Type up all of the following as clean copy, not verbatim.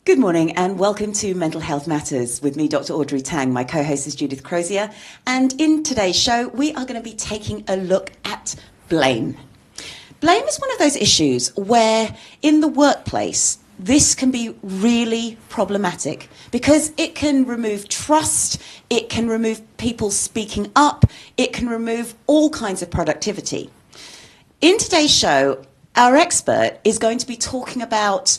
Good morning and welcome to Mental Health Matters with me, Dr Audrey Tang. My co-host is Judith Crosier, and in today's show we are going to be taking a look at blame. Blame is one of those issues where in the workplace this can be really problematic because it can remove trust, it can remove people speaking up, it can remove all kinds of productivity. In today's show, our expert is going to be talking about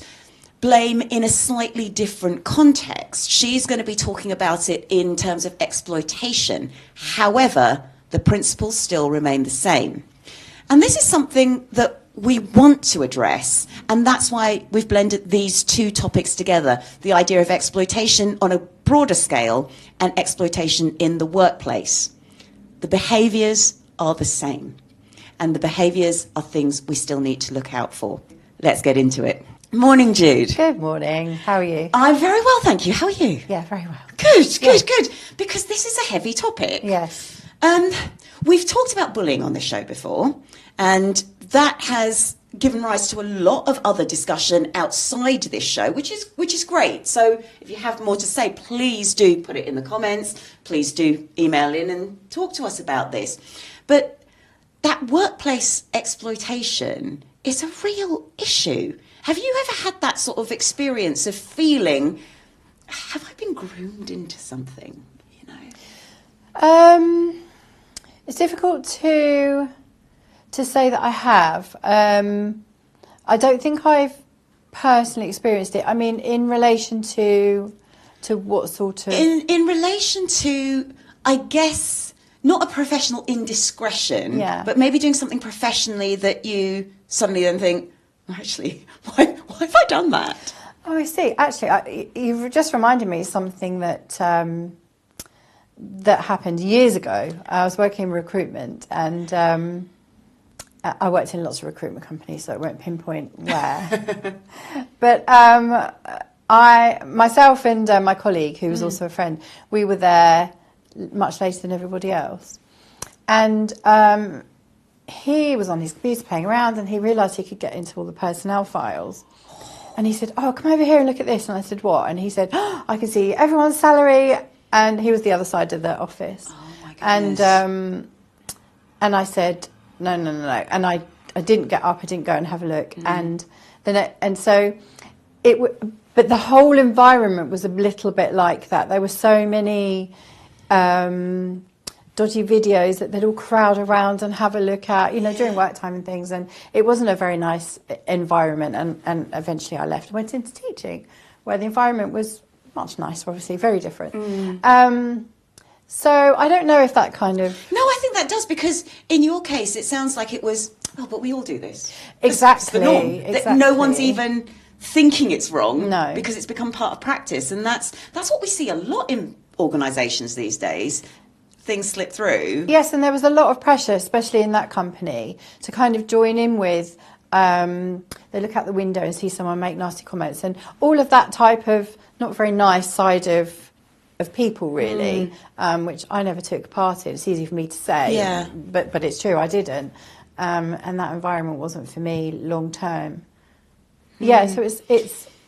blame in a slightly different context. She's going to be talking about it in terms of exploitation. However, the principles still remain the same. And this is something that we want to address, and that's why we've blended these two topics together, the idea of exploitation on a broader scale and exploitation in the workplace. The behaviours are the same, and the behaviours are things we still need to look out for. Let's get into it. Morning, Jude. Good morning. How are you? I'm very well, thank you. How are you? Yeah, very well. Good. Because this is a heavy topic. Yes. We've talked about bullying on this show before, and that has given rise to a lot of other discussion outside this show, which is great. So if you have more to say, please do put it in the comments. Please do email in and talk to us about this. But that workplace exploitation is a real issue. Have you ever had that sort of experience of feeling, have I been groomed into something, you know? It's difficult to say that I have. I don't think I've personally experienced it. I mean, in relation to what sort of... In relation to, I guess, not a professional indiscretion, but maybe doing something professionally that you suddenly then think, actually, why have I done that? Oh, I see. Actually, you've just reminded me of something that happened years ago. I was working in recruitment, and I worked in lots of recruitment companies, so I won't pinpoint where. But myself and my colleague, who was also a friend, we were there much later than everybody else. And he was on his computer playing around, and he realised he could get into all the personnel files. And he said, "Oh, come over here and look at this." And I said, "What?" And he said, "Oh, I can see everyone's salary." And he was the other side of the office. Oh my goodness. And I said, no. And I didn't get up. I didn't go and have a look. And then so but the whole environment was a little bit like that. There were so many dodgy videos that they'd all crowd around and have a look at, you know, during work time and things. And it wasn't a very nice environment. And eventually I left and went into teaching, where the environment was much nicer, obviously, very different. So I don't know if that kind of... No, I think that does, because in your case, it sounds like it was, oh, but we all do this. Exactly. It's the norm. Exactly. No one's even thinking it's wrong. No. Because it's become part of practice. And that's what we see a lot in organisations these days. Things slip through. Yes, and there was a lot of pressure, especially in that company, to kind of join in with, they look out the window and see someone make nasty comments, and all of that type of not very nice side of people, really, which I never took part in. It's easy for me to say, but it's true, I didn't. And that environment wasn't for me long term. Yeah, so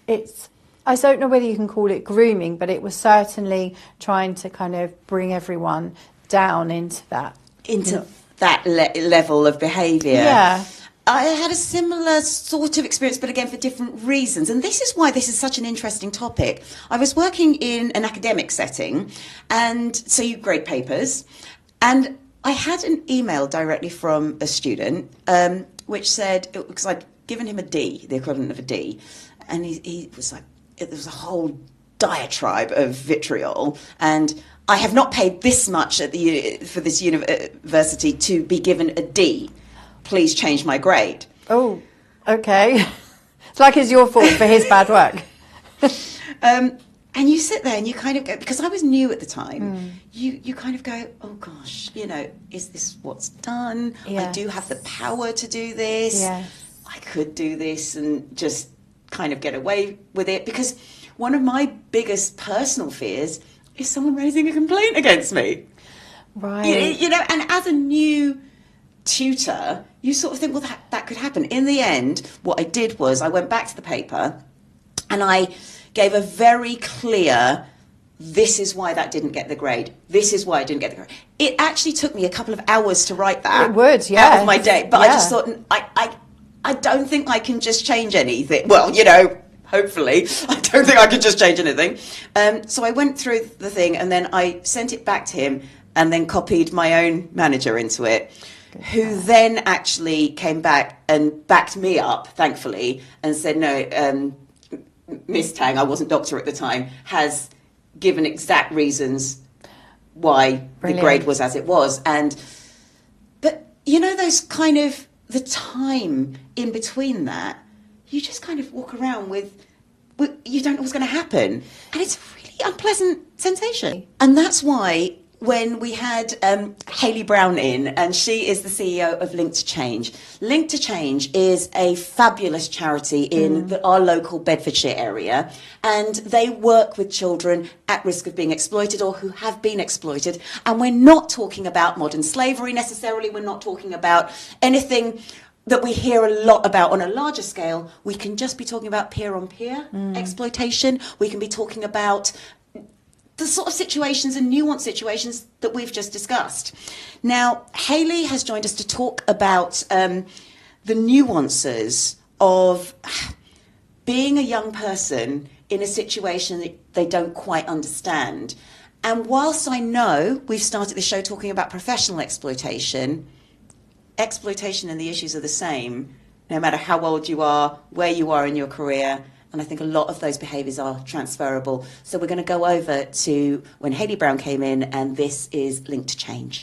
it's I don't know whether you can call it grooming, but it was certainly trying to kind of bring everyone down into that. Level of behaviour. Yeah. I had a similar sort of experience, but again for different reasons. And this is why this is such an interesting topic. I was working in an academic setting, and so you grade papers, and I had an email directly from a student which said, because I'd given him a D, the equivalent of a D, and he was like, there was a whole diatribe of vitriol, and I have not paid this much for this university to be given a D. Please change my grade. Oh, okay. It's like it's your fault for his bad work. And you sit there and you kind of go, because I was new at the time, you kind of go, oh gosh, you know, is this what's done? Yes. I do have the power to do this. Yes. I could do this and just kind of get away with it, because one of my biggest personal fears is someone raising a complaint against me. Right. You know, and as a new tutor, you sort of think, well, that could happen. In the end, what I did was I went back to the paper and I gave a very clear, this is why that didn't get the grade. This is why I didn't get the grade. It actually took me a couple of hours to write that. It would, yeah. Out of my day. But I Yeah. just thought, I don't think I can just change anything. Well, you know, hopefully, I don't think I can just change anything. So I went through the thing and then I sent it back to him and then copied my own manager into it, who then actually came back and backed me up, thankfully, and said, no, Miss Tang, I wasn't doctor at the time, has given exact reasons why Brilliant. the grade was as it was. But, you know, those kind of, the time in between that, you just kind of walk around with you don't know what's going to happen. And it's a really unpleasant sensation. And that's why when we had Hayley Brown in, and she is the CEO of Link to Change. Link to Change is a fabulous charity in our local Bedfordshire area, and they work with children at risk of being exploited or who have been exploited. And we're not talking about modern slavery necessarily, we're not talking about anything that we hear a lot about on a larger scale. We can just be talking about peer-on-peer exploitation. We can be talking about the sort of situations and nuanced situations that we've just discussed. Now, Hayley has joined us to talk about the nuances of being a young person in a situation that they don't quite understand. And whilst I know we've started the show talking about professional exploitation and the issues are the same, no matter how old you are, where you are in your career. And I think a lot of those behaviours are transferable. So we're going to go over to when Hayley Brown came in, and this is Link to Change.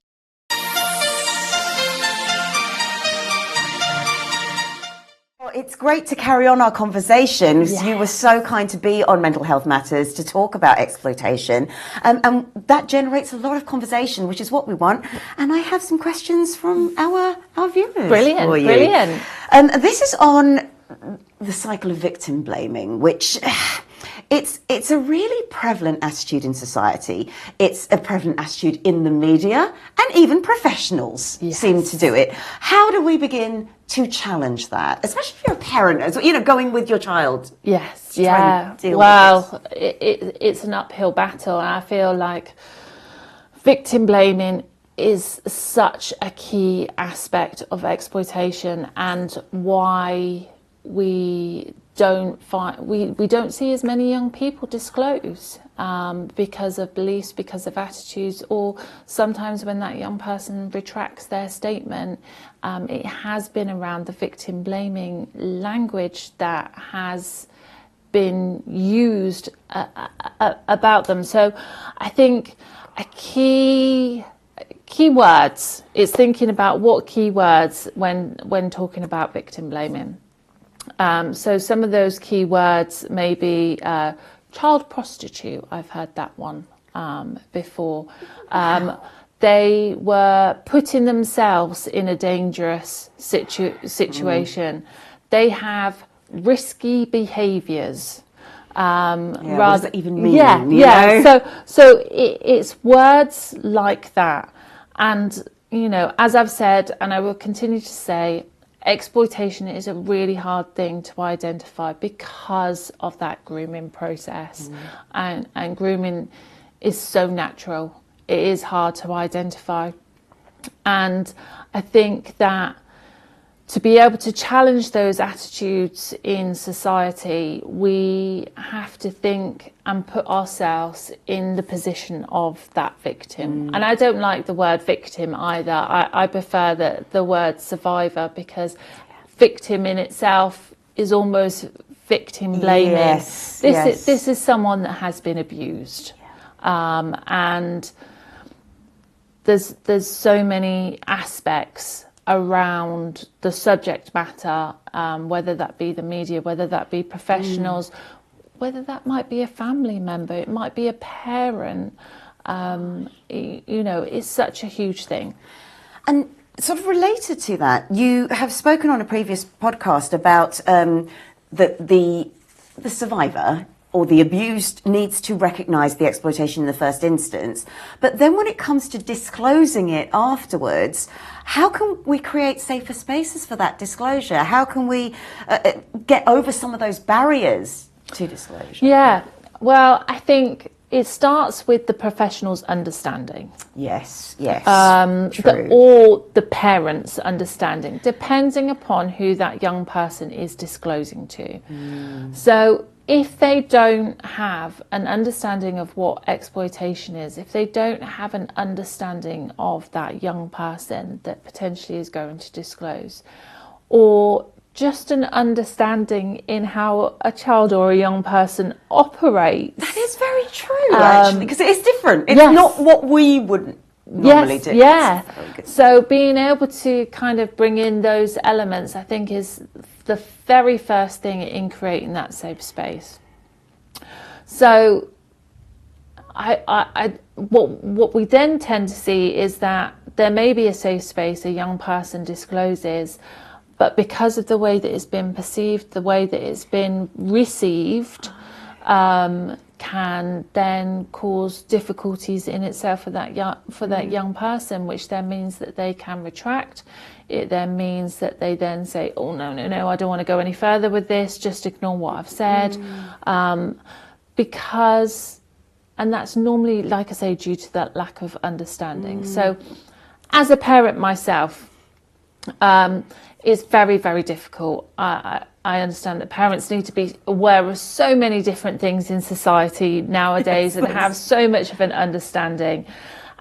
Well, it's great to carry on our conversation. Yes. You were so kind to be on Mental Health Matters to talk about exploitation. And that generates a lot of conversation, which is what we want. And I have some questions from our viewers. Brilliant, for you. brilliant. This is on the cycle of victim blaming, which it's a really prevalent attitude in society. It's a prevalent attitude in the media, and even professionals seem to do it. How do we begin to challenge that, especially if you're a parent, as you know, going with your child? Yes, to try and deal well, it's an uphill battle, and I feel like victim blaming is such a key aspect of exploitation, and why we don't see as many young people disclose because of beliefs, because of attitudes, or sometimes when that young person retracts their statement, it has been around the victim blaming language that has been used about them. So I think a keywords is thinking about what keywords when talking about victim blaming. So some of those keywords may be child prostitute. I've heard that one before. They were putting themselves in a dangerous situation. They have risky behaviours. What does that even mean? So it's words like that. And, you know, as I've said, and I will continue to say, exploitation is a really hard thing to identify because of that grooming process. And grooming is so natural. It is hard to identify. And I think that to be able to challenge those attitudes in society, we have to think and put ourselves in the position of that victim. And I don't like the word victim either. I prefer the word survivor, because victim in itself is almost victim blaming. This is someone that has been abused. And there's so many aspects around the subject matter, whether that be the media, whether that be professionals, whether that might be a family member, it might be a parent. You know, it's such a huge thing. And sort of related to that, you have spoken on a previous podcast about the survivor or the abused needs to recognise the exploitation in the first instance. But then when it comes to disclosing it afterwards, how can we create safer spaces for that disclosure? How can we get over some of those barriers to disclosure? Yeah, well, I think it starts with the professional's understanding. Yes, yes. Or the parent's understanding, depending upon who that young person is disclosing to. So if they don't have an understanding of what exploitation is, if they don't have an understanding of that young person that potentially is going to disclose, or just an understanding in how a child or a young person operates. That is very true, actually, because it is different. It's yes. not what we would normally do. Yeah. So being able to kind of bring in those elements, I think, is the very first thing in creating that safe space. So what we then tend to see is that there may be a safe space a young person discloses, but because of the way that it's been perceived, the way that it's been received, can then cause difficulties in itself for that young person, which then means that they can retract. It then means that they then say, oh, no, I don't want to go any further with this, just ignore what I've said. Because, and that's normally, like I say, due to that lack of understanding. So as a parent myself, it's very, very difficult. I understand that parents need to be aware of so many different things in society nowadays and have so much of an understanding.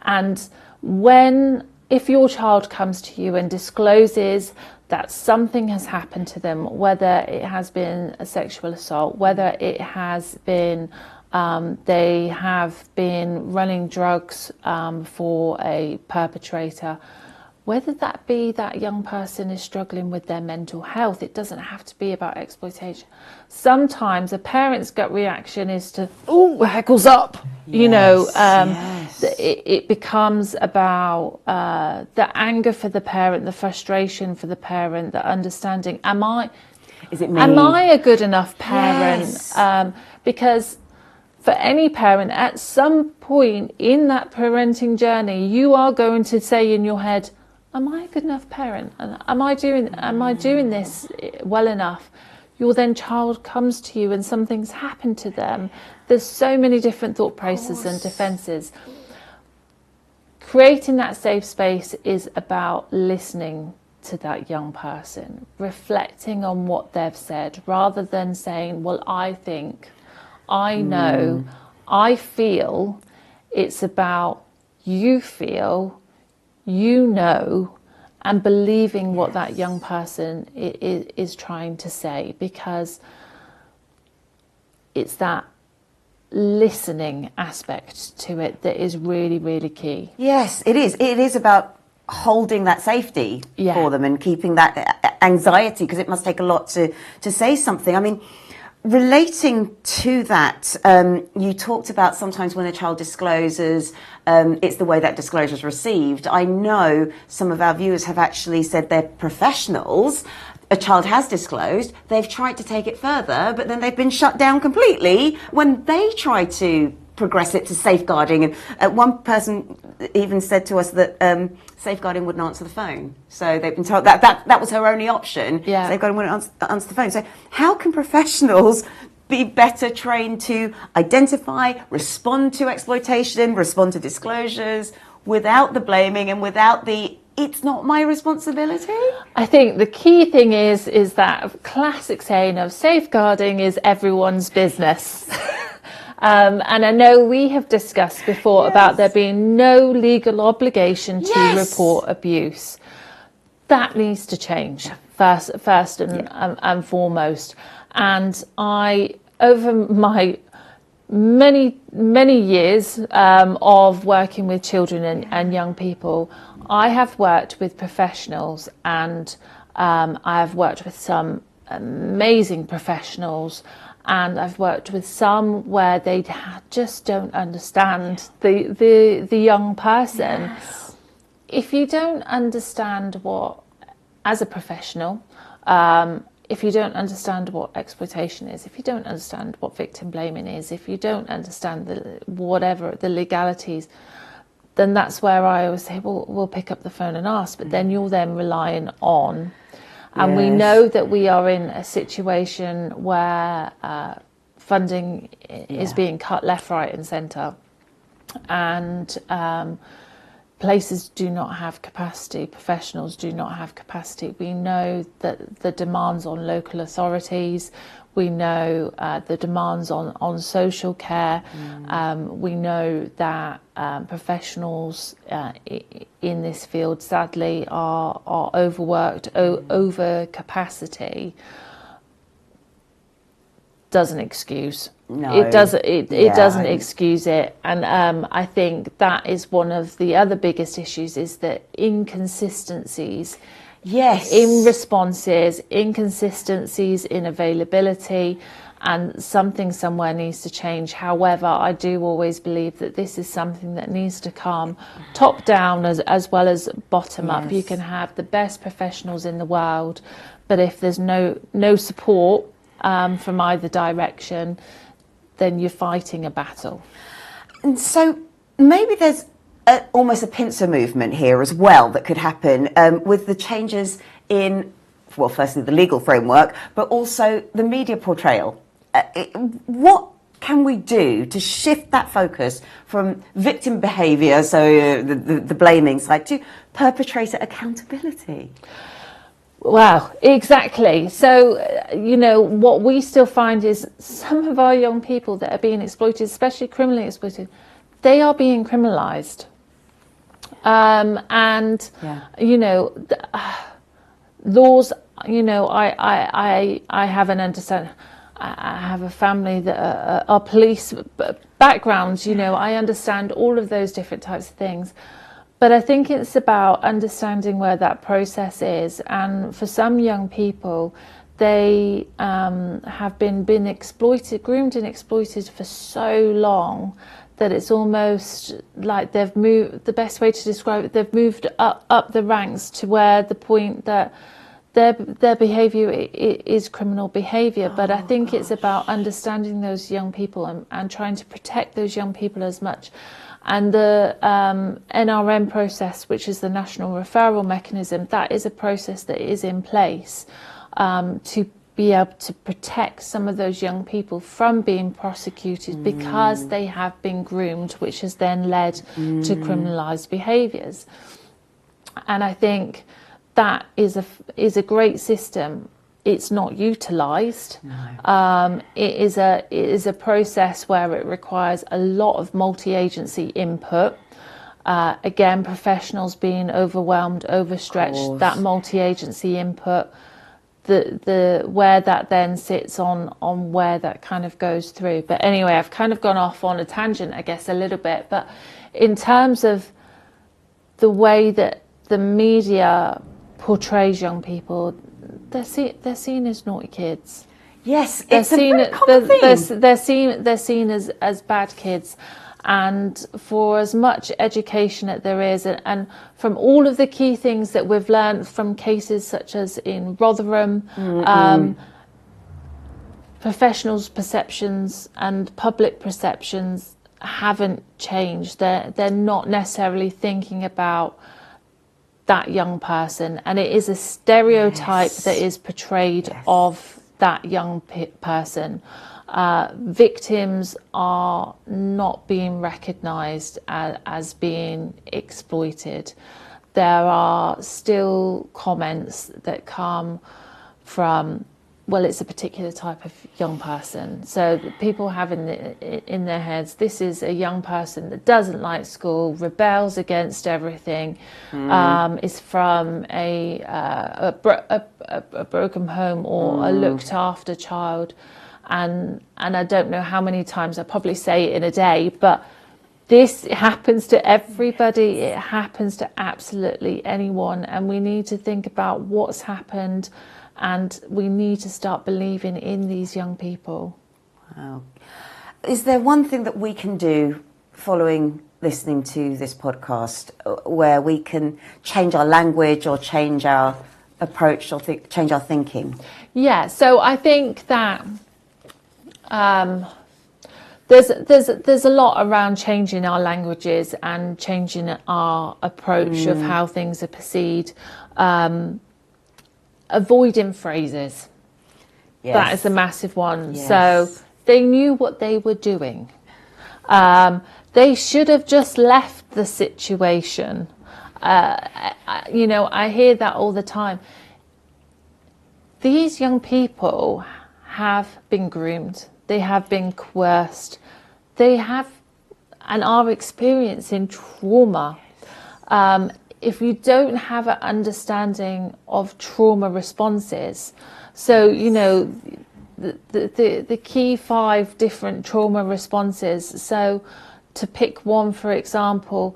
And if your child comes to you and discloses that something has happened to them, whether it has been a sexual assault, whether it has been they have been running drugs for a perpetrator, whether that be that young person is struggling with their mental health, it doesn't have to be about exploitation. Sometimes a parent's gut reaction is to, oh, heckles up, It becomes about the anger for the parent, the frustration for the parent, the understanding. Am I a good enough parent? Yes. Because for any parent, at some point in that parenting journey, you are going to say in your head, am I a good enough parent? And am I doing this well enough? Your then child comes to you and something's happened to them. There's so many different thought processes and defenses. Creating that safe space is about listening to that young person, reflecting on what they've said, rather than saying, well, I think, I know, I feel. It's about you feel, you know, and believing what that young person is trying to say, because it's that listening aspect to it that is really, really key. Yes, it is. It is about holding that safety for them and keeping that anxiety, because it must take a lot to say something. I mean, relating to that, you talked about sometimes when a child discloses, it's the way that disclosure is received. I know some of our viewers have actually said they're professionals. A child has disclosed, they've tried to take it further, but then they've been shut down completely when they try to progress it to safeguarding. And one person even said to us that safeguarding wouldn't answer the phone. So they've been told that was her only option. Yeah. Safeguarding wouldn't answer the phone. So how can professionals be better trained to identify, respond to exploitation, respond to disclosures without the blaming and without the it's not my responsibility? I think the key thing is that classic saying of safeguarding is everyone's business. And I know we have discussed before about there being no legal obligation to report abuse. That needs to change first and foremost. And I, over my many years of working with children and young people, I have worked with professionals, and I have worked with some amazing professionals, and I've worked with some where they just don't understand the young person. Yes. If you don't understand as a professional, if you don't understand what exploitation is, if you don't understand what victim blaming is, if you don't understand the legalities, then that's where I always say, well, we'll pick up the phone and ask, but then you're then relying on. And we know that we are in a situation where funding is being cut left, right and centre, and places do not have capacity, professionals do not have capacity. We know that the demands on local authorities, we know the demands on social care, we know that professionals in this field sadly are overworked, over capacity. Doesn't excuse. No. It doesn't excuse it, and I think that is one of the other biggest issues, is that inconsistencies in responses, inconsistencies in availability, and something somewhere needs to change. However, I do always believe that this is something that needs to come top down as well as bottom up. You can have the best professionals in the world, but if there's no support from either direction, then you're fighting a battle. And so maybe there's almost a pincer movement here as well that could happen with the changes in, well, firstly the legal framework, but also the media portrayal. What can we do to shift that focus from victim behaviour, so the blaming side, to perpetrator accountability? Wow, exactly. So, what we still find is some of our young people that are being exploited, especially criminally exploited, they are being criminalised. Laws, I have an understanding. I have a family that are police backgrounds, I understand all of those different types of things. But I think it's about understanding where that process is. And for some young people, they have been exploited, groomed and exploited for so long that it's almost like they've moved, the best way to describe it, they've moved up the ranks to where the point that their behaviour is criminal behaviour. But I think it's about understanding those young people and trying to protect those young people as much. And the NRM process, which is the National Referral Mechanism, that is a process that is in place to be able to protect some of those young people from being prosecuted because they have been groomed, which has then led to criminalised behaviours. And I think that is a great system. It's not utilised. No. It is a process where it requires a lot of multi-agency input. Again, professionals being overwhelmed, overstretched. That multi-agency input, the where that then sits on where that kind of goes through. But anyway, I've kind of gone off on a tangent, I guess, a little bit. But in terms of the way that the media portrays young people, they're seen as naughty kids. Yes, it's a very common thing. They're seen as bad kids, and for as much education that there is, and from all of the key things that we've learned from cases such as in Rotherham, professionals' perceptions and public perceptions haven't changed. They're not necessarily thinking about that young person, and it is a stereotype that is portrayed of that young person. Victims are not being recognised as being exploited. There are still comments that come from, well, it's a particular type of young person. So people have in their heads, this is a young person that doesn't like school, rebels against everything, is from a broken home or a looked after child. And I don't know how many times, I probably say it in a day, but this happens to everybody. It happens to absolutely anyone. And we need to think about what's happened, and we need to start believing in these young people. Wow. Is there one thing that we can do following listening to this podcast where we can change our language or change our approach or change our thinking? Yeah, so I think that there's a lot around changing our languages and changing our approach of how things are perceived. Avoiding phrases. Yes. That is a massive one. Yes. So they knew what they were doing. They should have just left the situation. I hear that all the time. These young people have been groomed. They have been coerced. They have and are experiencing trauma. If you don't have an understanding of trauma responses, so, the key 5 different trauma responses. So to pick one, for example,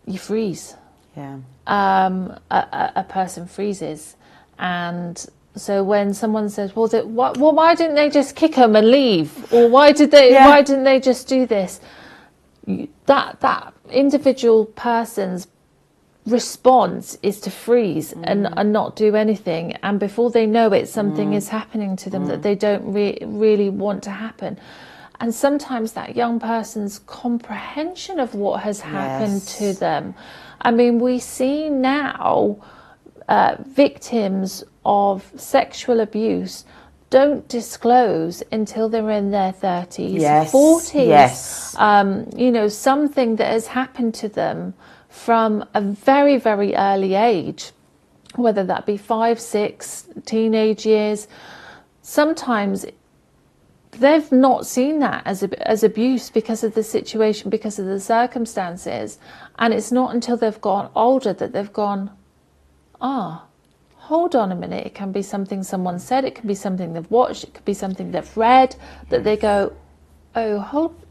you freeze. Yeah. A person freezes. And so when someone says, why didn't they just kick them and leave? Or why didn't they just do this? That individual person's response is to freeze and not do anything, and before they know it, something is happening to them that they don't really want to happen. And sometimes that young person's comprehension of what has happened to them. I mean, we see now victims of sexual abuse don't disclose until they're in their 30s, 40s. Yes. Something that has happened to them from a very, very early age, whether that be 5, 6, teenage years. Sometimes they've not seen that as abuse because of the situation, because of the circumstances. And it's not until they've gotten older that they've gone, hold on a minute. It can be something someone said, it can be something they've watched, it could be something they've read, that they go, oh,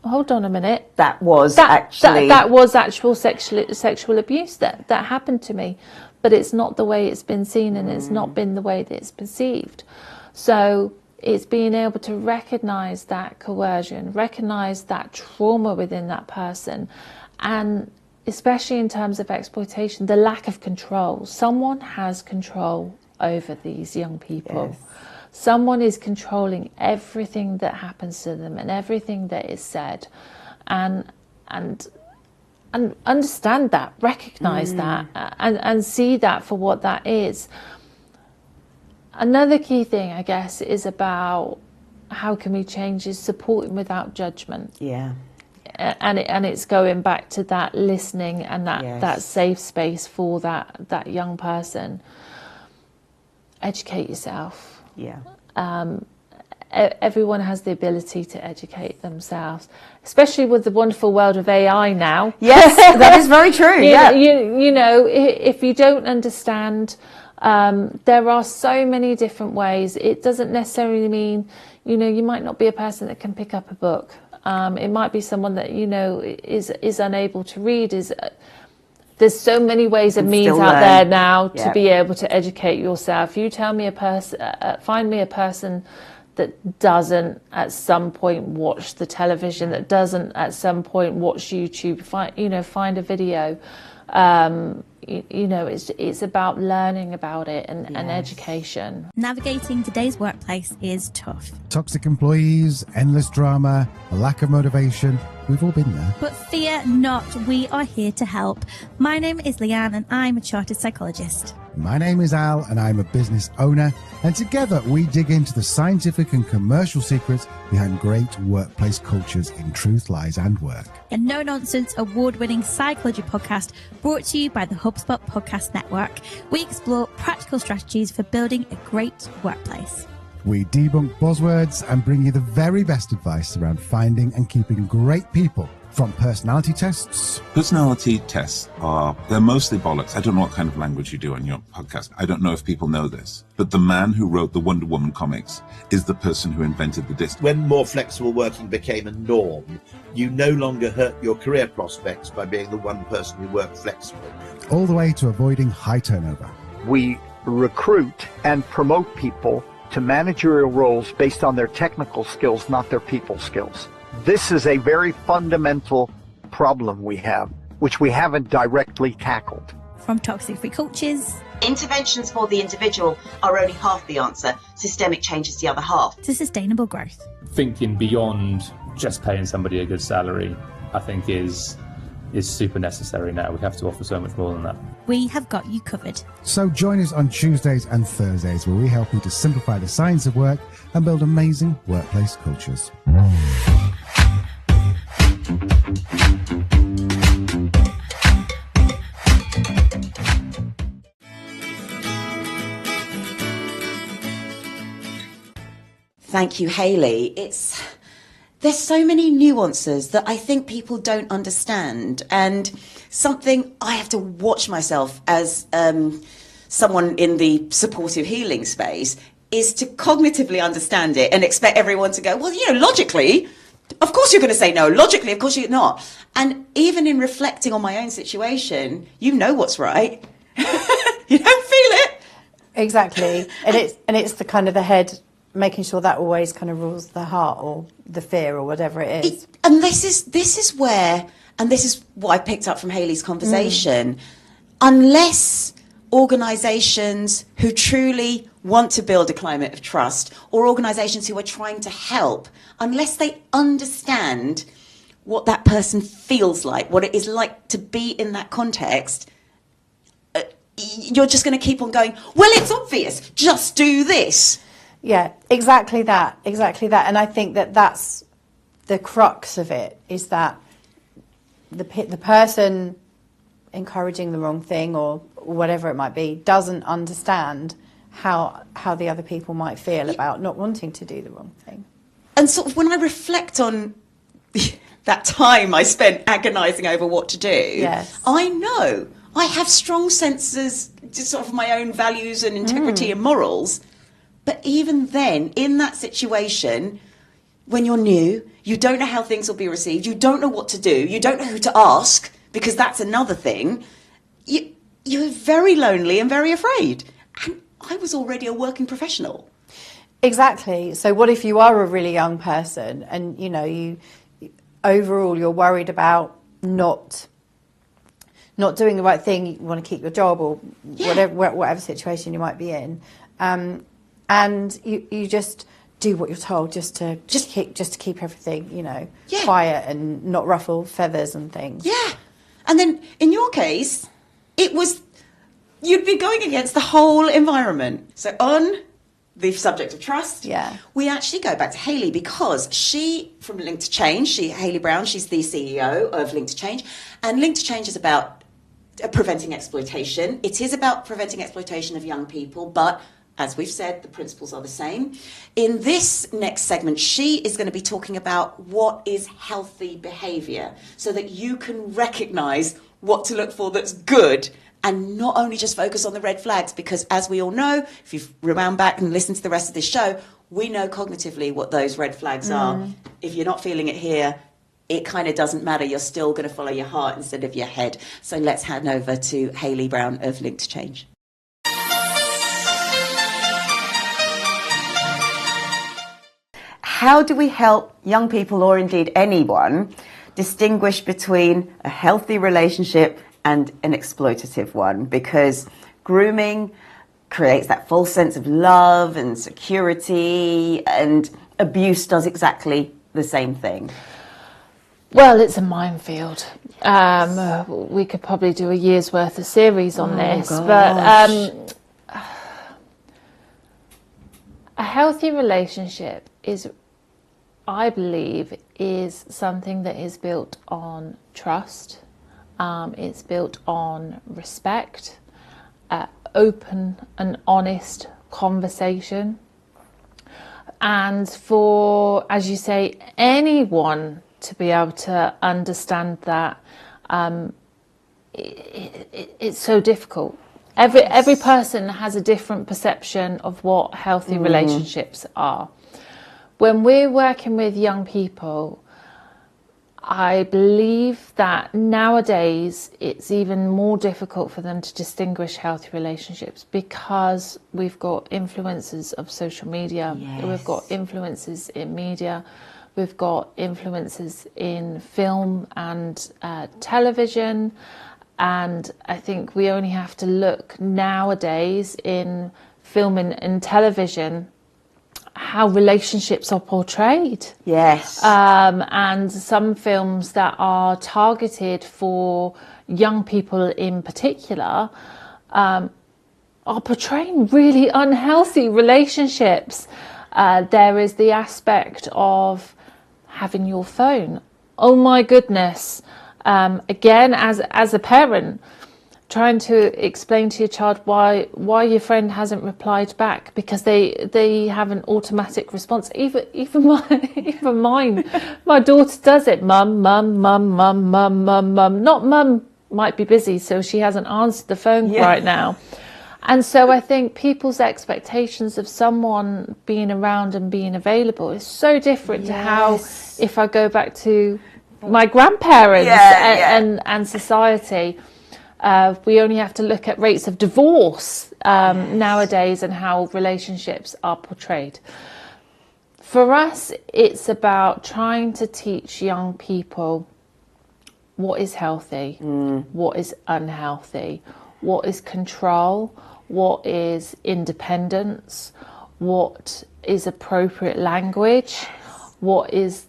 hold on a minute. That was actual sexual abuse that happened to me. But it's not the way it's been seen, and it's not been the way that it's perceived. So it's being able to recognise that coercion, recognise that trauma within that person, and especially in terms of exploitation, the lack of control. Someone has control over these young people. Yes. Someone is controlling everything that happens to them and everything that is said, and understand that, recognise that, and see that for what that is. Another key thing, I guess, is about how can we change is supporting without judgment. Yeah. And it's going back to that listening and that safe space for that young person. Educate yourself. Yeah. Everyone has the ability to educate themselves, especially with the wonderful world of AI now. Yes, that is very true. If you don't understand, there are so many different ways. It doesn't necessarily mean, you might not be a person that can pick up a book. It might be someone that, is unable to read. There's so many ways and means out there now to be able to educate yourself. You tell me find me a person that doesn't at some point watch the television, that doesn't at some point watch YouTube, find a video. It's about learning about it and education. Navigating today's workplace is tough. Toxic employees, endless drama, a lack of motivation. We've all been there. But fear not, we are here to help. My name is Leanne and I'm a chartered psychologist. My name is Al and I'm a business owner. And together we dig into the scientific and commercial secrets behind great workplace cultures in Truth, Lies and Work. A no-nonsense, award-winning psychology podcast brought to you by the HubSpot Podcast Network. We explore practical strategies for building a great workplace. We debunk buzzwords and bring you the very best advice around finding and keeping great people. From personality tests. Personality tests they're mostly bollocks. I don't know what kind of language you do on your podcast. I don't know if people know this, but the man who wrote the Wonder Woman comics is the person who invented the disc. When more flexible working became a norm, you no longer hurt your career prospects by being the one person who worked flexibly. All the way to avoiding high turnover. We recruit and promote people to managerial roles based on their technical skills, not their people skills. This is a very fundamental problem we have, which we haven't directly tackled. From toxic-free cultures, interventions for the individual are only half the answer. Systemic change is the other half. to sustainable growth. Thinking beyond just paying somebody a good salary, I think is super necessary now. We have to offer so much more than that. we have got you covered. So join us on Tuesdays and Thursdays where we help you to simplify the science of work and build amazing workplace cultures. Thank you, Hayley. There's so many nuances that I think people don't understand, and something I have to watch myself as someone in the supportive healing space is to cognitively understand it and expect everyone to go, well, logically, of course you're going to say no. Logically, of course you're not. And even in reflecting on my own situation, you know what's right. You don't feel it. Exactly. And it's the kind of the head making sure that always kind of rules the heart or the fear or whatever it is. And this is where, and this is what I picked up from Hayley's conversation, unless organisations who truly want to build a climate of trust, or organisations who are trying to help, unless they understand what that person feels like, what it is like to be in that context, you're just going to keep on going, well, it's obvious, just do this. Yeah, exactly that. And I think that that's the crux of it, is that the person encouraging the wrong thing or whatever it might be doesn't understand how the other people might feel about not wanting to do the wrong thing. And sort of when I reflect on that time I spent agonising over what to do, yes. I know I have strong senses, just sort of my own values and integrity and morals. But even then, in that situation, when you're new, you don't know how things will be received, you don't know what to do, you don't know who to ask, because that's another thing, you're very lonely and very afraid. And I was already a working professional. Exactly. So what if you are a really young person and, you overall you're worried about not doing the right thing, you want to keep your job or whatever situation you might be in. And you just do what you're told just to keep everything, quiet and not ruffle feathers and things. Yeah. And then in your case, you'd be going against the whole environment. So on the subject of trust, we actually go back to Hayley, because she, from Link to Change, Hayley Brown, she's the CEO of Link to Change, and Link to Change is about preventing exploitation. It is about preventing exploitation of young people, but as we've said, the principles are the same. In this next segment, she is going to be talking about what is healthy behaviour, so that you can recognise what to look for that's good, and not only just focus on the red flags, because as we all know, if you've rewound back and listened to the rest of this show, we know cognitively what those red flags are. If you're not feeling it here, it kind of doesn't matter. You're still going to follow your heart instead of your head. So let's hand over to Hayley Brown of Link to Change. How do we help young people, or indeed anyone, distinguish between a healthy relationship and an exploitative one? Because grooming creates that false sense of love and security, and abuse does exactly the same thing. Well, it's a minefield. We could probably do a year's worth of series on this, but a healthy relationship is, I believe, is something that is built on trust. It's built on respect, open and honest conversation, and for, as you say, anyone to be able to understand that. It's so difficult. Every person has a different perception of what healthy relationships are. When we're working with young people, I believe that nowadays it's even more difficult for them to distinguish healthy relationships, because we've got influences of social media, we've got influences in media, we've got influences in film and television. And I think we only have to look nowadays in film and television how relationships are portrayed. Yes. And some films that are targeted for young people in particular are portraying really unhealthy relationships. There is the aspect of having your phone. Oh my goodness. Again, as a parent, trying to explain to your child why your friend hasn't replied back, because they have an automatic response. Even mine, my daughter does it. Mum, mum, mum, mum, mum, mum, mum. Not mum might be busy, so she hasn't answered the phone right now. And so I think people's expectations of someone being around and being available is so different to how, if I go back to my grandparents and society, we only have to look at rates of divorce nowadays and how relationships are portrayed. For us, it's about trying to teach young people what is healthy, what is unhealthy, what is control, what is independence, what is appropriate language, what is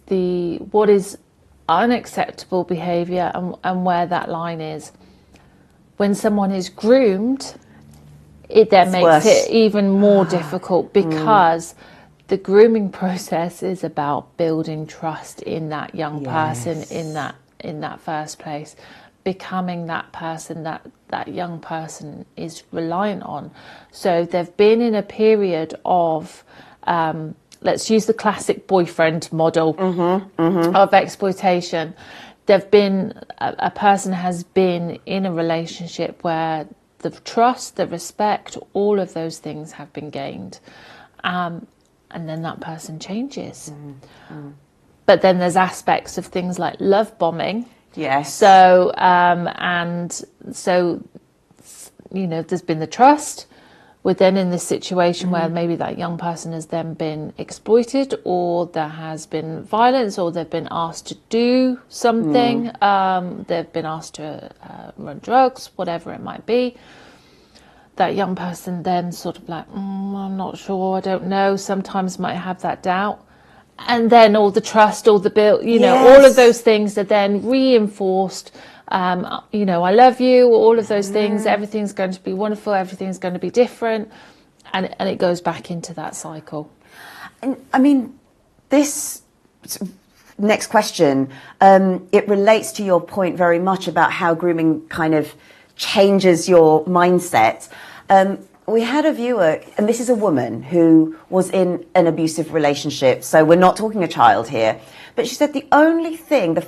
unacceptable behaviour, and where that line is. When someone is groomed, it then makes it even more difficult, because the grooming process is about building trust in that young person in that first place, becoming that person that young person is reliant on. So they've been in a period of, let's use the classic boyfriend model of exploitation. A person has been in a relationship where the trust, the respect, all of those things have been gained. And then that person changes. But then there's aspects of things like love bombing. Yes. So, there's been the trust. We're then in this situation where maybe that young person has then been exploited, or there has been violence, or they've been asked to do something. They've been asked to run drugs, whatever it might be. That young person then sort of like, I'm not sure, I don't know, sometimes might have that doubt. And then all the trust, all the build, all of those things are then reinforced. I love you, all of those things, everything's going to be wonderful, everything's going to be different. And it goes back into that cycle. And I mean, this next question, it relates to your point very much about how grooming kind of changes your mindset. We had a viewer, and this is a woman who was in an abusive relationship, so we're not talking a child here, but she said the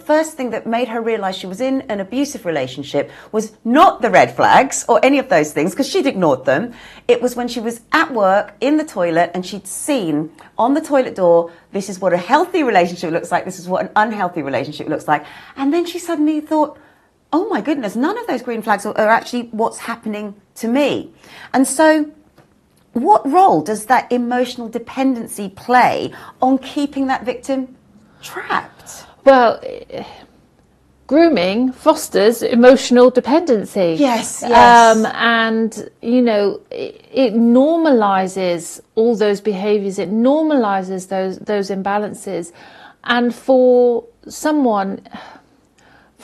first thing that made her realise she was in an abusive relationship was not the red flags or any of those things, because she'd ignored them. It was when she was at work in the toilet and she'd seen on the toilet door, this is what a healthy relationship looks like, this is what an unhealthy relationship looks like. And then she suddenly thought, oh my goodness, none of those green flags are actually what's happening to me. And so what role does that emotional dependency play on keeping that victim trapped? Well, grooming fosters emotional dependency. Yes. And, it normalises all those behaviours. It normalises those imbalances. And for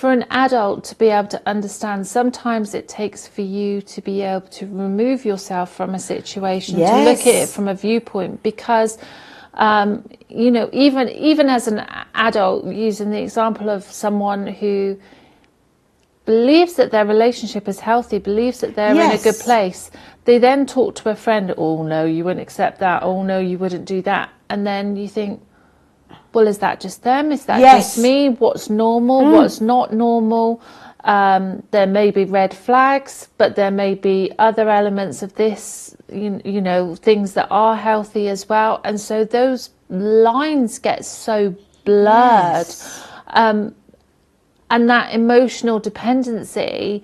an adult to be able to understand, sometimes it takes for you to be able to remove yourself from a situation, to look at it from a viewpoint, because, even as an adult, using the example of someone who believes that their relationship is healthy, believes that they're in a good place, they then talk to a friend, oh no, you wouldn't accept that, oh no, you wouldn't do that. And then you think, well, is that just them? Is that just me? What's normal? What's not normal? There may be red flags, but there may be other elements of this, things that are healthy as well. And so those lines get so blurred. And that emotional dependency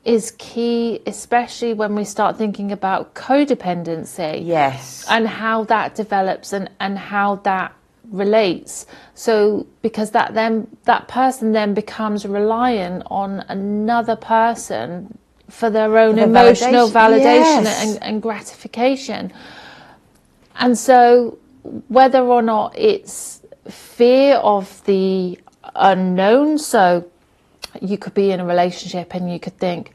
is key, especially when we start thinking about codependency. Yes. And how that develops and how that relates. So because that person then becomes reliant on another person for their own emotional validation and gratification. And so whether or not it's fear of the unknown. So you could be in a relationship and you could think,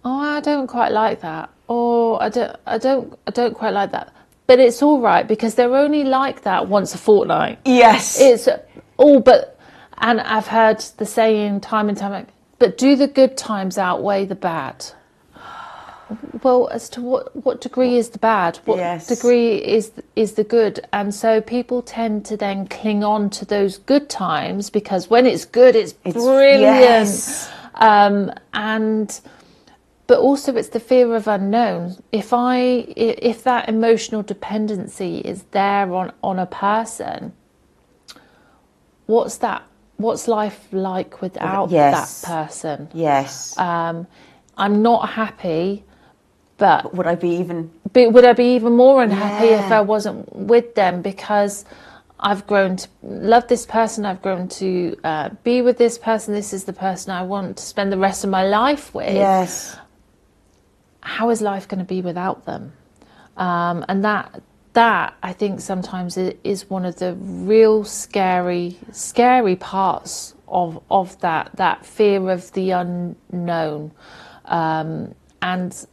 oh, I don't quite like that, or I don't quite like that. But it's all right, because they're only like that once a fortnight. Yes. It's all but, and I've heard the saying time and time again, but do the good times outweigh the bad? Well, as to what degree is the bad? What degree is the good? And so people tend to then cling on to those good times, because when it's good, it's brilliant. Yes. But also it's the fear of unknown. If that emotional dependency is there on a person, what's life like without that person? Yes. I'm not happy, but would I be even more unhappy if I wasn't with them, because I've grown to love this person, I've grown to be with this person, this is the person I want to spend the rest of my life with. Yes. How is life going to be without them? And that I think sometimes is one of the real scary parts of that fear of the unknown, and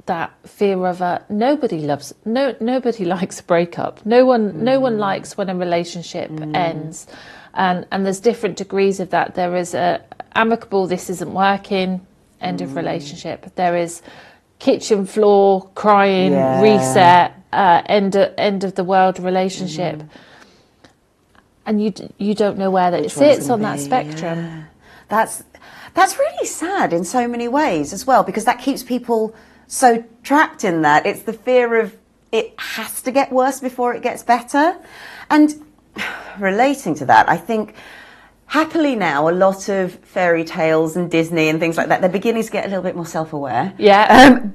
that fear of nobody likes a breakup. No one likes when a relationship ends, and there's different degrees of that. There is a amicable, this isn't working, end of relationship. There is kitchen floor crying, reset, end of the world relationship, and you don't know where that it sits on that spectrum. That's really sad in so many ways as well, because that keeps people so trapped in that. It's the fear of it has to get worse before it gets better. And relating to that, I think happily now a lot of fairy tales and Disney and things like that, they're beginning to get a little bit more self-aware.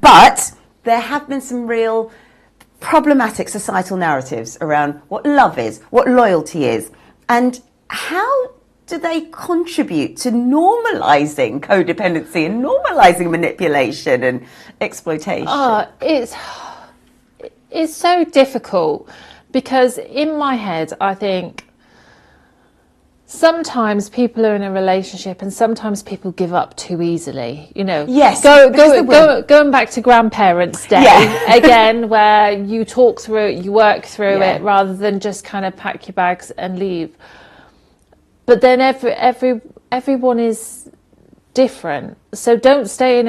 But there have been some real problematic societal narratives around what love is, what loyalty is, and how do they contribute to normalising codependency and normalising manipulation and exploitation? It's so difficult, because in my head I think sometimes people are in a relationship and sometimes people give up too easily, Yes. Going back to Grandparents' Day again, where you talk through it, you work through it, rather than just kind of pack your bags and leave. But then everyone is different, so don't stay in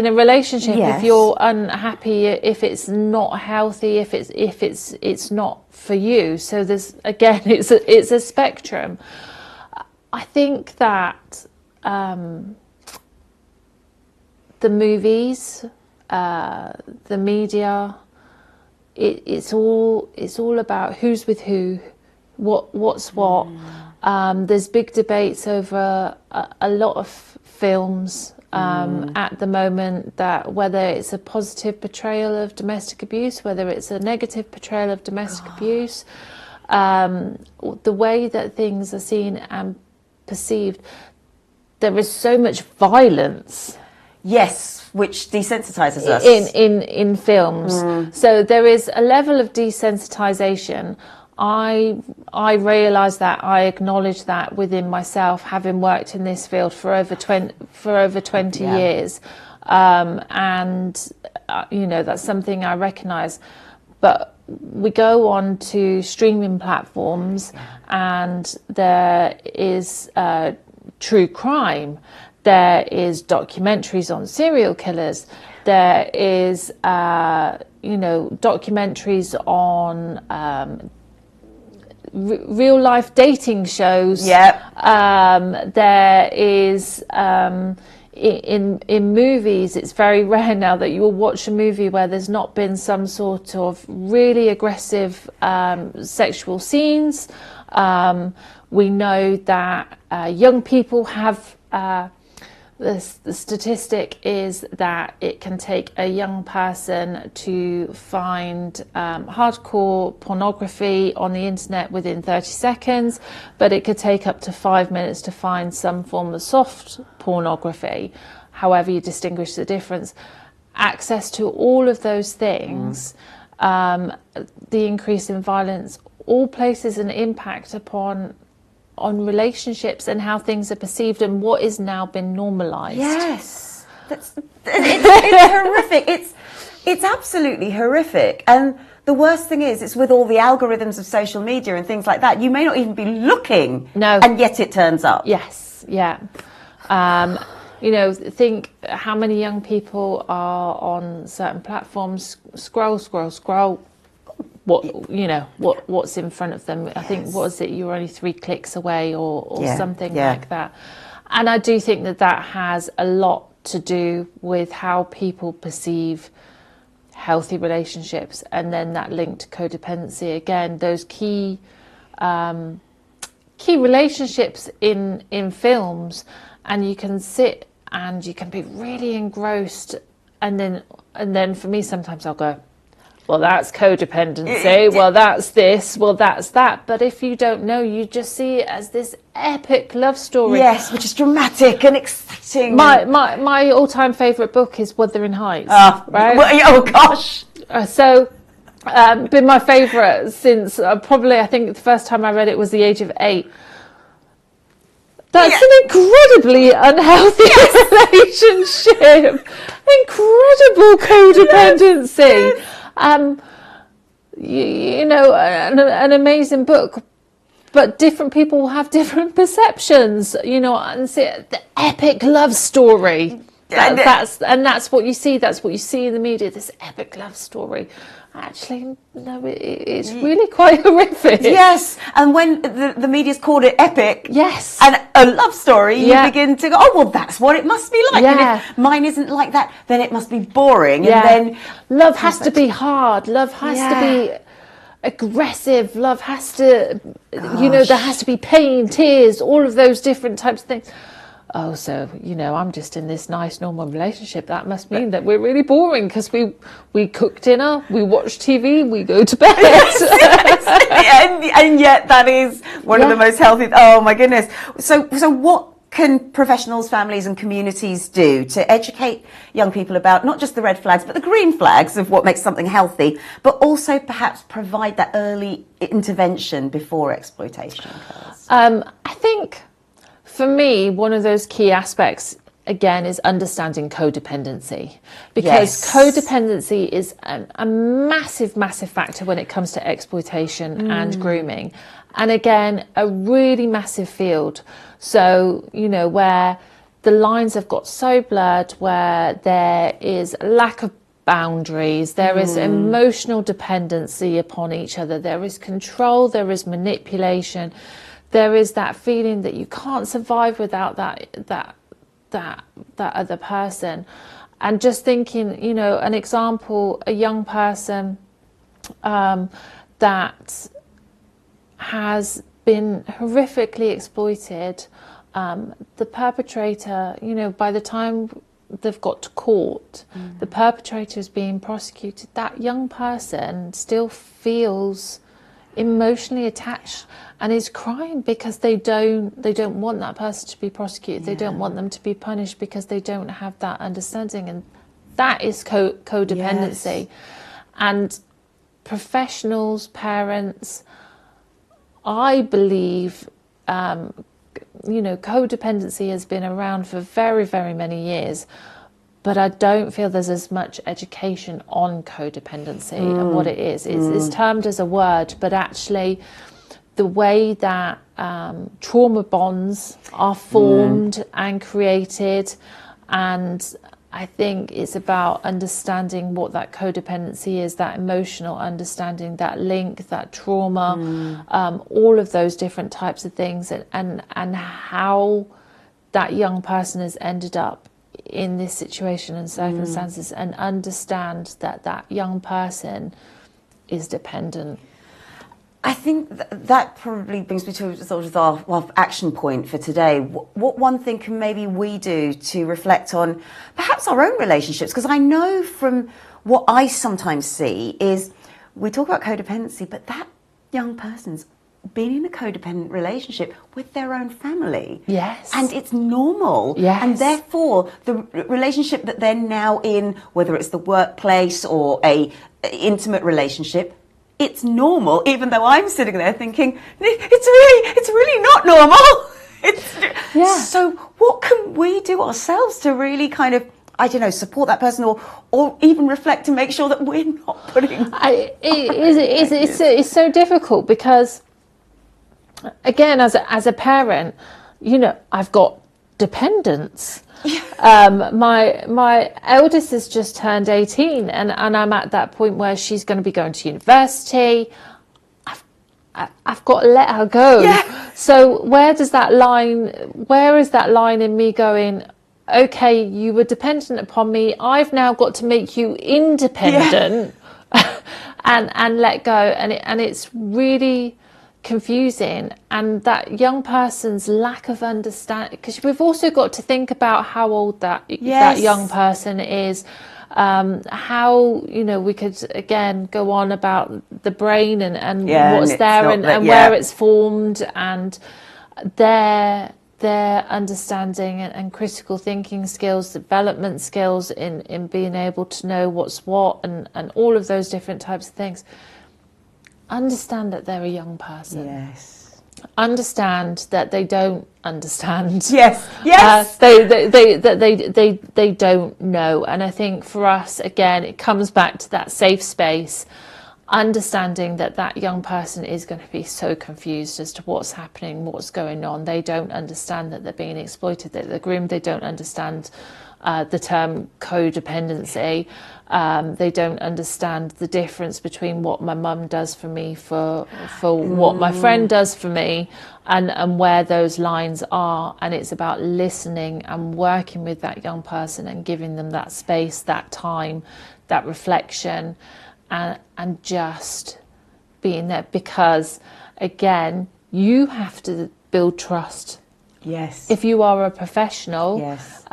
a relationship if you're unhappy, if it's not healthy, if it's not for you. So there's, again, it's a spectrum. I think that the movies, the media, it's all about who's with who, what's what. There's big debates over a lot of films at the moment, that whether it's a positive portrayal of domestic abuse, whether it's a negative portrayal of domestic abuse, the way that things are seen and perceived. There is so much violence. Yes, which desensitizes us. In films. So there is a level of desensitization. I realise that, I acknowledge that within myself, having worked in this field for over 20 years, and that's something I recognise. But we go on to streaming platforms, and there is true crime, there is documentaries on serial killers, there is documentaries on real life dating shows. There is in movies, it's very rare now that you will watch a movie where there's not been some sort of really aggressive sexual scenes. We know that young people have the statistic is that it can take a young person to find hardcore pornography on the internet within 30 seconds, but it could take up to 5 minutes to find some form of soft pornography, however you distinguish the difference. Access to all of those things the increase in violence, all places an impact on relationships and how things are perceived and what is now been normalised. Yes, it's horrific. It's absolutely horrific. And the worst thing is, it's with all the algorithms of social media and things like that. You may not even be looking, and yet it turns up. Yes, yeah. Think how many young people are on certain platforms. Scroll. What's in front of them? I think, what is it? You're only 3 clicks away, or something like that. And I do think that has a lot to do with how people perceive healthy relationships, and then that link to codependency. Again, those key relationships in films, and you can sit and you can be really engrossed, and then for me sometimes I'll go, well, that's codependency, well, that's this, well, that's that. But if you don't know, you just see it as this epic love story. Yes, which is dramatic and exciting. My all-time favourite book is Wuthering Heights. Right? Oh, gosh. Been my favourite since probably, I think the first time I read it was the age of 8. That's an incredibly unhealthy relationship. Incredible codependency. An amazing book, but different people will have different perceptions, and see the epic love story. That's what you see. That's what you see in the media. This epic love story. Actually, no, it's really quite horrific. Yes, and when the media's called it epic, yes, and a love story, you begin to go, oh, well, that's what it must be like. And if mine isn't like that, then it must be boring. And then love has to be hard. Love has to be aggressive. Love has to, there has to be pain, tears, all of those different types of things. Oh, so, I'm just in this nice, normal relationship. That must mean that we're really boring because we cook dinner, we watch TV, we go to bed. and yet that is one of the most healthy. Oh, my goodness. So what can professionals, families and communities do to educate young people about not just the red flags, but the green flags of what makes something healthy, but also perhaps provide that early intervention before exploitation occurs? I think, for me, one of those key aspects, again, is understanding codependency. Because codependency is a massive, massive factor when it comes to exploitation and grooming. And again, a really massive field. So, where the lines have got so blurred, where there is lack of boundaries, there is emotional dependency upon each other, there is control, there is manipulation. There is that feeling that you can't survive without that other person. And just thinking, an example, a young person that has been horrifically exploited, the perpetrator, by the time they've got to court, the perpetrator is being prosecuted, that young person still feels emotionally attached and is crying because they don't want that person to be prosecuted. They don't want them to be punished because they don't have that understanding, and that is codependency. And professionals, parents, I believe, codependency has been around for very, very many years. But I don't feel there's as much education on codependency and what it is. It's termed as a word, but actually the way that trauma bonds are formed and created, and I think it's about understanding what that codependency is, that emotional understanding, that link, that trauma, all of those different types of things, and how that young person has ended up in this situation and circumstances, and understand that young person is dependent. I think that probably brings me to sort of our action point for today. What one thing can maybe we do to reflect on perhaps our own relationships? Because I know from what I sometimes see is we talk about codependency, but that young person's been in a codependent relationship with their own family. Yes. And it's normal. Yes. And therefore, the relationship that they're now in, whether it's the workplace or a intimate relationship, it's normal, even though I'm sitting there thinking, it's really not normal. So what can we do ourselves to really kind of, I don't know, support that person or even reflect and make sure that we're not putting... It's so difficult because, again, as a parent, you know, I've got dependents. My eldest has just turned 18 and I'm at that point where she's going to be going to university. I've got to let her go. Yeah. So where is that line in me going, okay, you were dependent upon me, I've now got to make you independent and let go, and it's really confusing. And that young person's lack of understanding, because we've also got to think about how old that young person is, how, you know, we could again go on about the brain and what's there and where it's formed, and their understanding and critical thinking skills, development skills in being able to know what's what and all of those different types of things. Understand that they're a young person. Yes. Understand that they don't understand. Yes. Yes. They don't know. And I think for us, again, it comes back to that safe space, understanding that young person is going to be so confused as to what's happening, what's going on. They don't understand that they're being exploited, that they're groomed. They don't understand the term codependency. They don't understand the difference between what my mum does for me for what my friend does for me, and where those lines are. And it's about listening and working with that young person and giving them that space, that time, that reflection, and just being there, because again, you have to build trust. Yes. If you are a professional, yes,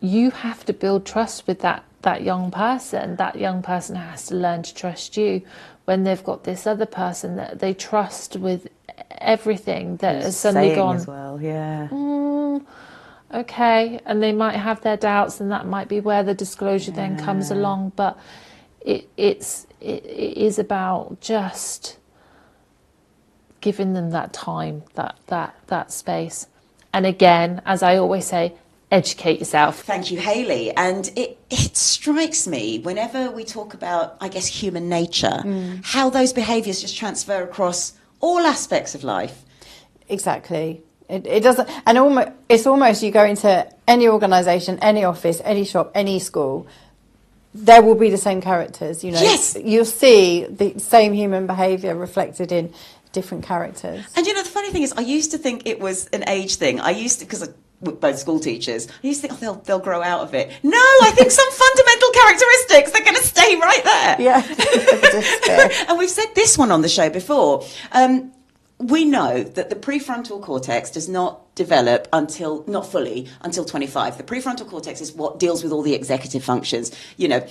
you have to build trust with that young person. That young person has to learn to trust you when they've got this other person that they trust with everything that has suddenly gone as well. Yeah. Okay, and they might have their doubts, and that might be where the disclosure then comes along. But it is about just giving them that time, that space. And again, as I always say, educate yourself. Thank you, Hayley. And it strikes me whenever we talk about, I guess, human nature, how those behaviours just transfer across all aspects of life. Exactly. It doesn't, and it's almost you go into any organisation, any office, any shop, any school, there will be the same characters. You know, yes, you'll see the same human behaviour reflected in different characters. And you know, the funny thing is, I used to think it was an age thing. I used to, because with both school teachers, I used to think, oh, they'll grow out of it. No, I think some fundamental characteristics, they're going to stay right there. Yeah. And we've said this one on the show before. We know that the prefrontal cortex does not develop not fully until 25. The prefrontal cortex is what deals with all the executive functions, you know,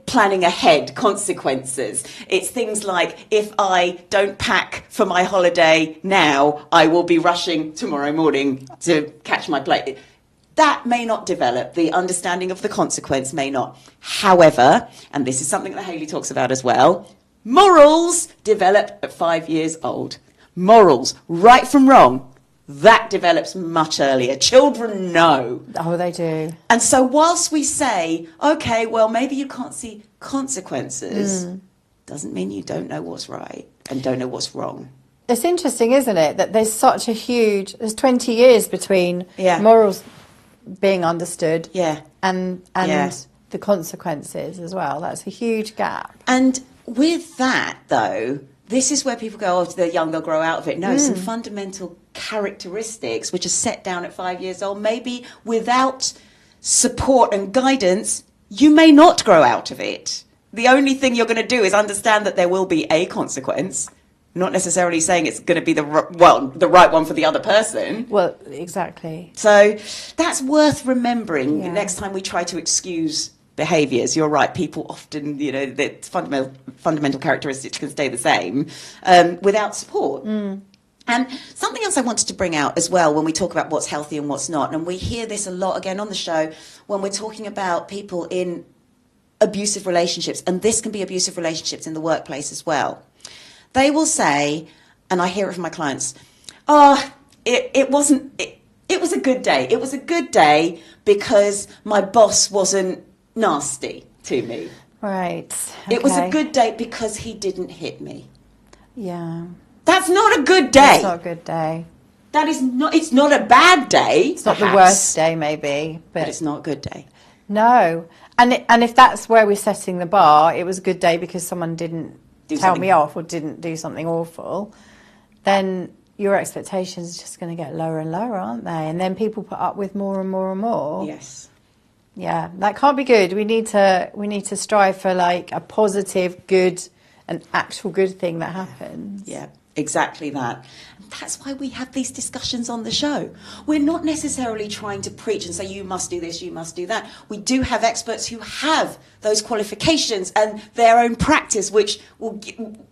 planning ahead, consequences. It's things like, if I don't pack for my holiday now, I will be rushing tomorrow morning to catch my plane. That may not develop. The understanding of the consequence may not. However, and this is something that Hayley talks about as well, morals develop at 5 years old. Morals, right from wrong, that develops much earlier. Children know. Oh, they do. And so whilst we say, okay, well, maybe you can't see consequences, doesn't mean you don't know what's right and don't know what's wrong. It's interesting, isn't it, that there's 20 years between morals being understood and the consequences as well. That's a huge gap. And with that, though, this is where people go, oh, they're young, they'll grow out of it. No, some fundamental characteristics which are set down at 5 years old, maybe without support and guidance, you may not grow out of it. The only thing you're going to do is understand that there will be a consequence, not necessarily saying it's going to be the right one for the other person. Well, exactly. So that's worth remembering next time we try to excuse behaviours. You're right. People often, the fundamental characteristics can stay the same without support. And something else I wanted to bring out as well when we talk about what's healthy and what's not, and we hear this a lot again on the show when we're talking about people in abusive relationships, and this can be abusive relationships in the workplace as well. They will say, and I hear it from my clients, it was a good day. It was a good day because my boss wasn't nasty to me. Right. Okay. It was a good day because he didn't hit me. Yeah. That's not a good day. That's not a good day. That is not. It's not a bad day. It's not the worst day, maybe, but it's not a good day. No, and if that's where we're setting the bar, it was a good day because someone didn't tell me off or didn't do something awful. Then your expectations are just going to get lower and lower, aren't they? And then people put up with more and more and more. Yes. Yeah, that can't be good. We need to strive for like a positive, good, an actual good thing that happens. Yeah. Exactly that. And that's why we have these discussions on the show. We're not necessarily trying to preach and say, you must do this, you must do that. We do have experts who have those qualifications and their own practice, which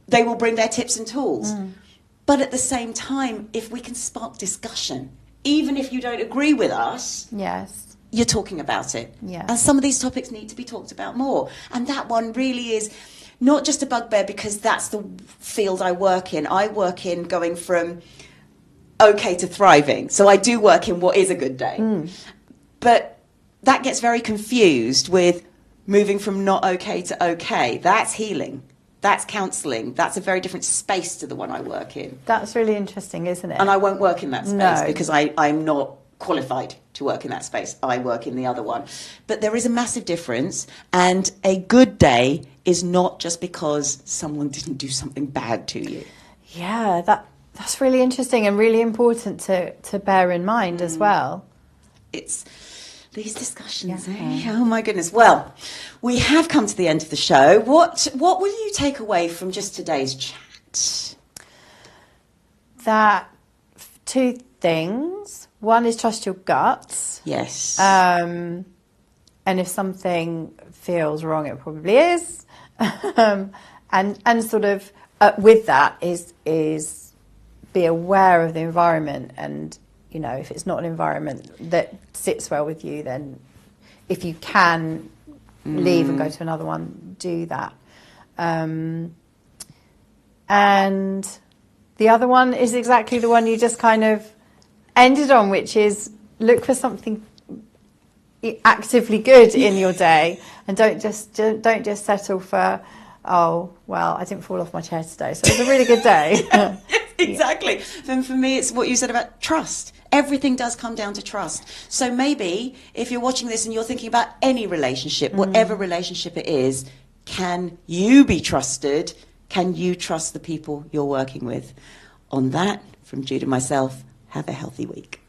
they will bring their tips and tools. But at the same time, if we can spark discussion, even if you don't agree with us, yes, you're talking about it. Yeah. And some of these topics need to be talked about more. And that one really is not just a bugbear because that's the field I work in. I work in going from okay to thriving. So I do work in what is a good day. But that gets very confused with moving from not okay to okay. That's healing. That's counselling. That's a very different space to the one I work in. That's really interesting, isn't it? And I won't work in that space No. because I'm not qualified to work in that space. I work in the other one. But there is a massive difference, and a good day is not just because someone didn't do something bad to you. Yeah, that's really interesting and really important to bear in mind as well. It's these discussions, eh? Oh my goodness. Well, we have come to the end of the show. What will you take away from just today's chat? That two things. One is trust your guts. Yes. And if something feels wrong, it probably is. And sort of with that is be aware of the environment, and if it's not an environment that sits well with you, then if you can leave and go to another one, do that. And the other one is exactly the one you just kind of ended on, which is look for something actively good in your day, and don't just settle for, oh well, I didn't fall off my chair today, so it was a really good day. Exactly. And for me, it's what you said about trust. Everything does come down to trust. So maybe if you're watching this and you're thinking about any relationship, whatever relationship it is, can you be trusted? Can you trust the people you're working with? On that, from Jude and myself, have a healthy week.